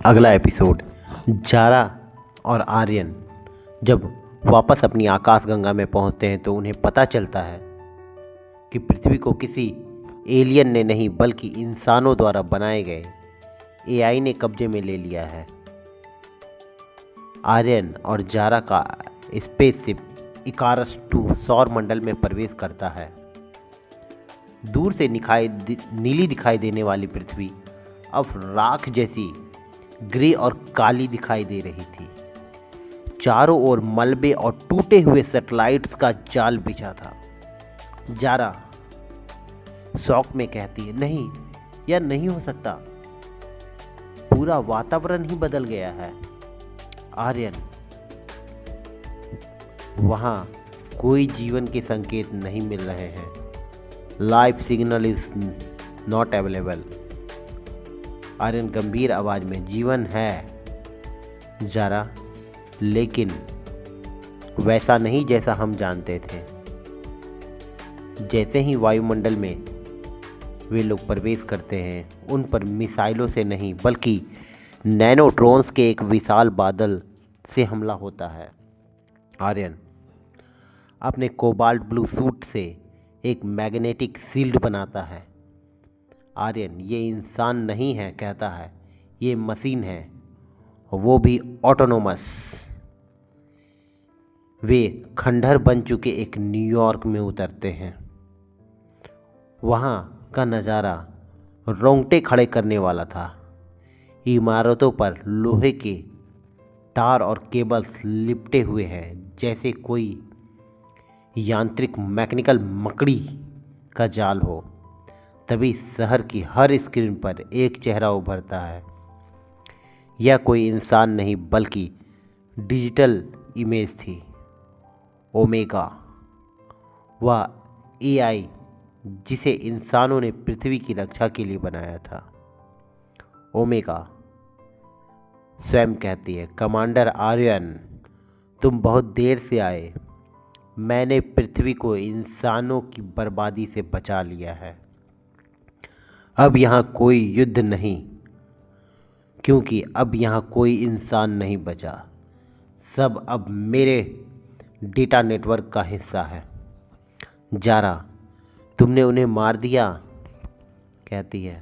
अगला episode. Zara और आर्यन जब वापस अपनी आकाशगंगा में पहुंचते हैं तो उन्हें पता चलता है कि पृथ्वी को किसी एलियन ने नहीं बल्कि इंसानों द्वारा बनाए गए एआई ने कब्जे में ले लिया है। आर्यन और जारा का स्पेसशिप इकारस 2 सौर मंडल में प्रवेश करता है। दूर से नीली दिखाई देने वाली पृथ्वी अब राख जैसी ग्रे और काली दिखाई दे रही थी। चारों ओर मलबे और टूटे हुए सैटेलाइट्स का जाल बिछा था। जारा शौक में कहती है, नहीं, यह नहीं हो सकता, पूरा वातावरण ही बदल गया है। आर्यन, वहां कोई जीवन के संकेत नहीं मिल रहे हैं। Life signal is not available. Aryan गंभीर आवाज में, जीवन है जारा, लेकिन वैसा नहीं जैसा हम जानते थे। जैसे ही वायुमंडल में वे लोग प्रवेश करते हैं, उन पर मिसाइलों से नहीं बल्कि नैनोट्रॉन्स के एक विशाल बादल से हमला होता है। आर्यन अपने कोबाल्ट ब्लू सूट से एक मैग्नेटिक शील्ड बनाता है। आर्यन, ये इंसान नहीं है, कहता है, ये मशीन है, वो भी ऑटोनोमस। वे खंडहर बन चुके एक न्यूयॉर्क में उतरते हैं। वहाँ का नज़ारा रोंगटे खड़े करने वाला था। इमारतों पर लोहे के तार और केबल्स लिपटे हुए हैं, जैसे कोई यांत्रिक मैकेनिकल मकड़ी का जाल हो। तभी शहर की हर स्क्रीन पर एक चेहरा उभरता है। यह कोई इंसान नहीं बल्कि डिजिटल इमेज थी। ओमेगा, वह एआई जिसे इंसानों ने पृथ्वी की रक्षा के लिए बनाया था। ओमेगा स्वयं कहती है, कमांडर आर्यन, तुम बहुत देर से आए। मैंने पृथ्वी को इंसानों की बर्बादी से बचा लिया है। अब यहाँ कोई युद्ध नहीं, क्योंकि अब यहाँ कोई इंसान नहीं बचा। सब अब मेरे डेटा नेटवर्क का हिस्सा है। जारा, तुमने उन्हें मार दिया, कहती है,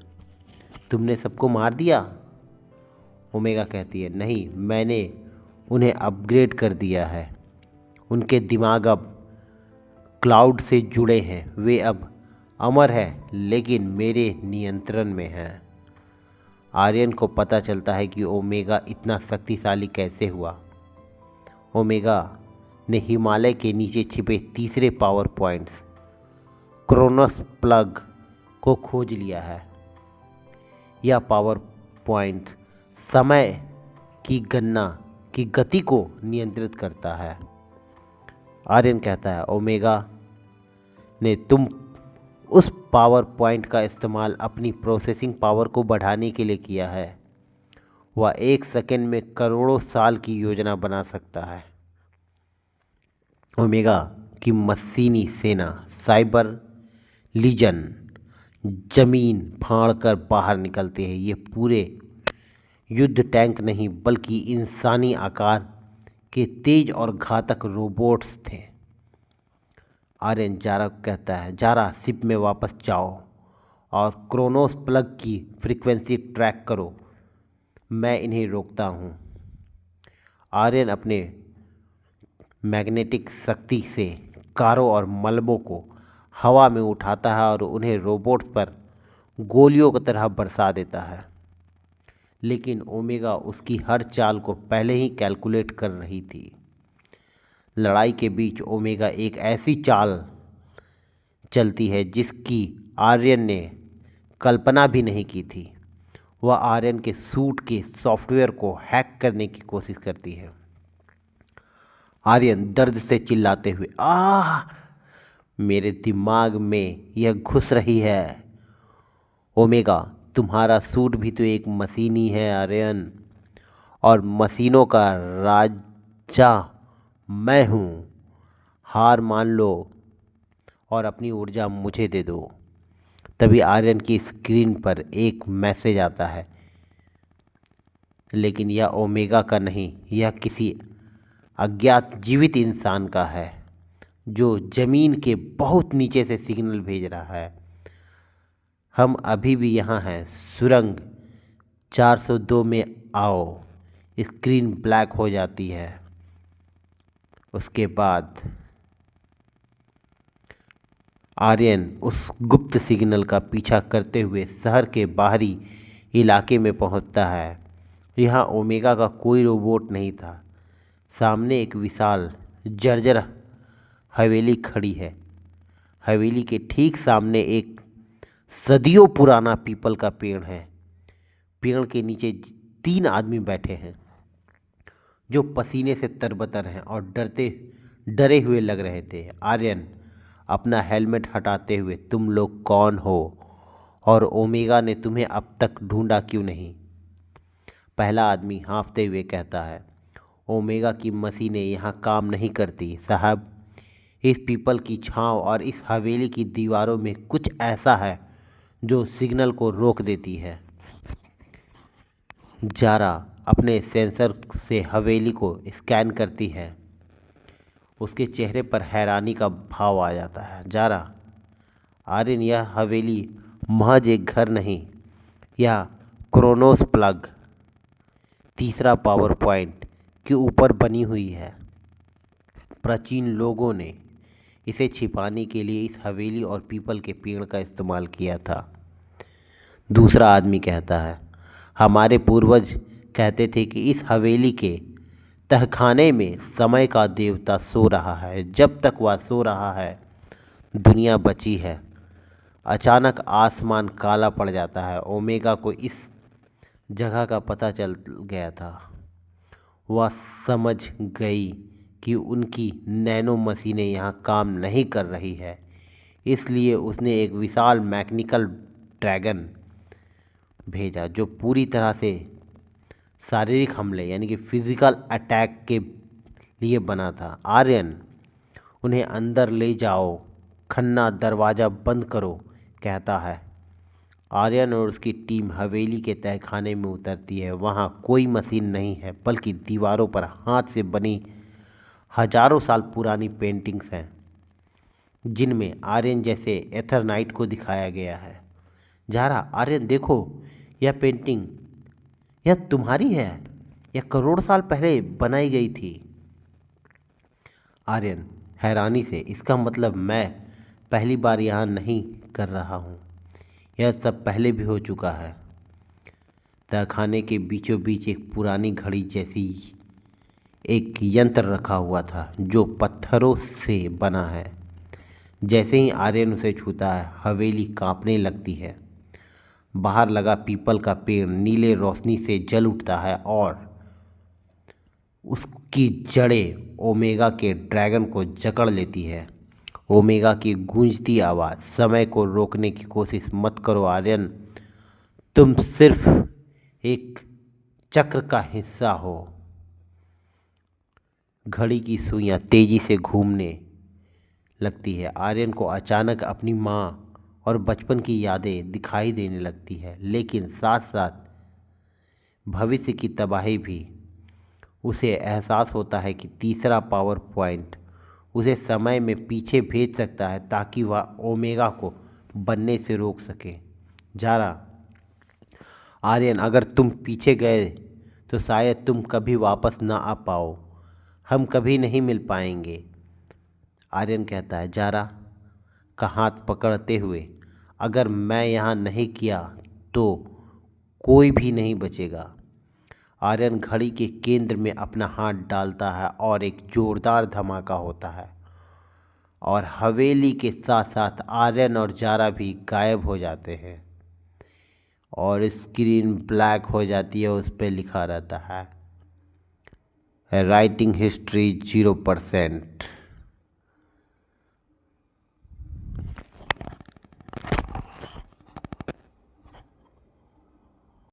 तुमने सबको मार दिया। ओमेगा कहती है, नहीं, मैंने उन्हें अपग्रेड कर दिया है। उनके दिमाग अब क्लाउड से जुड़े हैं। वे अब अमर है, लेकिन मेरे नियंत्रण में है। आर्यन को पता चलता है कि ओमेगा इतना शक्तिशाली कैसे हुआ। ओमेगा ने हिमालय के नीचे छिपे तीसरे पावर पॉइंट्स क्रोनोस प्लग को खोज लिया है। यह पावर पॉइंट समय की गणना की गति को नियंत्रित करता है। आर्यन कहता है, ओमेगा ने तुम उस पावर पॉइंट का इस्तेमाल अपनी प्रोसेसिंग पावर को बढ़ाने के लिए किया है। वह 1 सेकंड में करोड़ों साल की योजना बना सकता है। ओमेगा की मशीनी सेना साइबर लीजन जमीन फाड़कर बाहर निकलते हैं। ये पूरे युद्ध टैंक नहीं बल्कि इंसानी आकार के तेज और घातक रोबोट्स थे। आर्यन जारा को कहता है, जारा, शिप में वापस जाओ और क्रोनोस प्लग की फ्रीक्वेंसी ट्रैक करो। मैं इन्हें रोकता हूँ। आर्यन अपने मैग्नेटिक शक्ति से कारों और मलबों को हवा में उठाता है और उन्हें रोबोट्स पर गोलियों की तरह बरसा देता है। लेकिन ओमेगा उसकी हर चाल को पहले ही कैलकुलेट कर रही थी। लड़ाई के बीच ओमेगा एक ऐसी चाल चलती है जिसकी आर्यन ने कल्पना भी नहीं की थी। वह आर्यन के सूट के सॉफ्टवेयर को हैक करने की कोशिश करती है। आर्यन दर्द से चिल्लाते हुए, आह, मेरे दिमाग में यह घुस रही है। ओमेगा, तुम्हारा सूट भी तो एक मशीन ही है आर्यन, और मशीनों का राजा मैं हूँ। हार मान लो और अपनी ऊर्जा मुझे दे दो। तभी आर्यन की स्क्रीन पर एक मैसेज आता है, 'You have lost your power. Return to Earth. Otherwise, you will die.' Aryan, 'मैं तुम्हें वापस लाऊंगा, लेकिन लेकिन यह ओमेगा का नहीं, यह किसी अज्ञात जीवित इंसान का है जो जमीन के बहुत नीचे से सिग्नल भेज रहा है। हम अभी भी यहाँ हैं। सुरंग 402 में आओ। स्क्रीन ब्लैक हो जाती है। उसके बाद आर्यन उस गुप्त सिग्नल का पीछा करते हुए शहर के बाहरी इलाके में पहुंचता है। यहाँ ओमेगा का कोई रोबोट नहीं था। सामने एक विशाल जर्जर हवेली खड़ी है। हवेली के ठीक सामने एक सदियों पुराना पीपल का पेड़ है। पेड़ के नीचे 3 आदमी बैठे हैं जो पसीने से तरबतर हैं और डरे हुए लग रहे थे। आर्यन अपना हेलमेट हटाते हुए, तुम लोग कौन हो और ओमेगा ने तुम्हें अब तक ढूंढा क्यों नहीं? पहला आदमी हाँफते हुए कहता है, ओमेगा की मशीनें यहाँ काम नहीं करती साहब। इस पीपल की छांव और इस हवेली की दीवारों में कुछ ऐसा है जो सिग्नल को रोक देती है। जारा अपने सेंसर से हवेली को स्कैन करती है। उसके चेहरे पर हैरानी का भाव आ जाता है। जारा, आर्यन, यह हवेली महज एक घर नहीं, यह क्रोनोस प्लग तीसरा पावर पॉइंट के ऊपर बनी हुई है। प्राचीन लोगों ने इसे छिपाने के लिए इस हवेली और पीपल के पेड़ का इस्तेमाल किया था। दूसरा आदमी कहता है, हमारे पूर्वज कहते थे कि इस हवेली के तहखाने में समय का देवता सो रहा है। जब तक वह सो रहा है दुनिया बची है। अचानक आसमान काला पड़ जाता है। ओमेगा को इस जगह का पता चल गया था। वह समझ गई कि उनकी नैनो मशीनें यहाँ काम नहीं कर रही है। इसलिए उसने एक विशाल मैकेनिकल ड्रैगन भेजा जो पूरी तरह से शारीरिक हमले यानी कि फिजिकल अटैक के लिए बना था। आर्यन, उन्हें अंदर ले जाओ। खन्ना, दरवाज़ा बंद करो, कहता है। आर्यन और उसकी टीम हवेली के तहखाने में उतरती है। वहाँ कोई मशीन नहीं है, बल्कि दीवारों पर हाथ से बनी हजारों साल पुरानी पेंटिंग्स हैं जिनमें आर्यन जैसे एथरनाइट को दिखाया गया है। जारा, आर्यन देखो, यह पेंटिंग, यह तुम्हारी है। यह करोड़ साल पहले बनाई गई थी। आर्यन हैरानी से, इसका मतलब मैं पहली बार यहाँ नहीं कर रहा हूँ। यह सब पहले भी हो चुका है। तहखाने के बीचों बीच एक पुरानी घड़ी जैसी एक यंत्र रखा हुआ था जो पत्थरों से बना है। जैसे ही आर्यन उसे छूता है हवेली कांपने लगती है। बाहर लगा पीपल का पेड़ नीले रोशनी से जल उठता है और उसकी जड़ें ओमेगा के ड्रैगन को जकड़ लेती है। ओमेगा की गूंजती आवाज़, समय को रोकने की कोशिश मत करो आर्यन, तुम सिर्फ एक चक्र का हिस्सा हो। घड़ी की सुइयां तेजी से घूमने लगती है। आर्यन को अचानक अपनी माँ और बचपन की यादें दिखाई देने लगती है, लेकिन साथ साथ भविष्य की तबाही भी। उसे एहसास होता है कि तीसरा पावर पॉइंट उसे समय में पीछे भेज सकता है ताकि वह ओमेगा को बनने से रोक सके। जारा, आर्यन, अगर तुम पीछे गए तो शायद तुम कभी वापस ना आ पाओ। हम कभी नहीं मिल पाएंगे। आर्यन कहता है, जारा का हाथ पकड़ते हुए, अगर मैं यहाँ नहीं किया तो कोई भी नहीं बचेगा। आर्यन घड़ी के केंद्र में अपना हाथ डालता है और एक जोरदार धमाका होता है और हवेली के साथ साथ आर्यन और जारा भी गायब हो जाते हैं और स्क्रीन ब्लैक हो जाती है। उस पर लिखा रहता है, राइटिंग हिस्ट्री 0%।